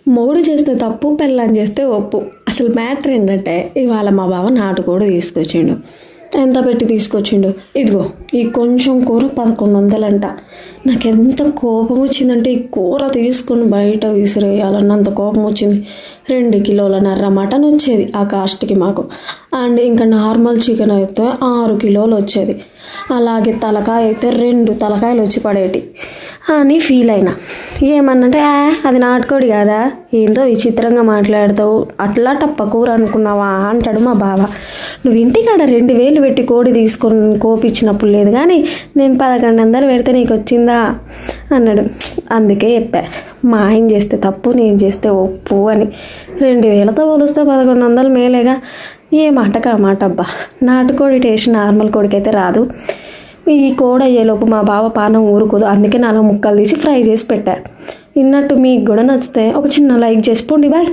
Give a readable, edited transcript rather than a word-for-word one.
మొగుడు చేస్తే తప్పు, పెళ్ళాం చేస్తే ఒప్పు. అసలు మ్యాటర్ ఏంటంటే ఇవాళ మా బావ నాటుకోడి తీసుకొచ్చిండు. ఎంత పెట్టి తీసుకొచ్చిండు? ఇదిగో ఈ కొంచెం కూర 1100 అంట. నాకు ఎంత కోపం వచ్చిందంటే ఈ కూర తీసుకొని బయట విసిరేయాలన్నంత కోపం వచ్చింది. 2 కిలోలన్నర మటన్ వచ్చేది ఆ కాస్ట్కి మాకు. అండ్ ఇంకా నార్మల్ చికెన్ అయితే 6 కిలోలు వచ్చేది. అలాగే తలకాయ అయితే 2 తలకాయలు వచ్చి పడేటి అని ఫీల్ అయినా. ఏమన్నంటే అది నాటుకోడి కాదా, ఏందో విచిత్రంగా మాట్లాడతావు, అట్లా టప్ప కూర అనుకున్నావా అంటాడు మా బావ. నువ్వు ఇంటికాడ 2000 పెట్టి కోడి తీసుకొని కోపించినప్పుడు లేదు కానీ నేను 1100 పెడితే నీకు వచ్చిందా అన్నాడు. అందుకే చెప్పా, మా ఆయన చేస్తే తప్పు, నేను చేస్తే ఒప్పు అని. 2000తో పోలిస్తే 1100 మేలేగా. ఏ మాటకు ఆ మాట అబ్బా. నాటుకోడి టేస్ట్ నార్మల్ కోడికైతే రాదు. ఈ కోడి అయ్యేలోపు మా బావ పానం ఊరుకోదు, అందుకే 4 ముక్కలు తీసి ఫ్రై చేసి పెట్టా. విన్నట్టు మీకు కూడా నచ్చితే ఒక చిన్న లైక్ చేసి పోండి. బాయ్.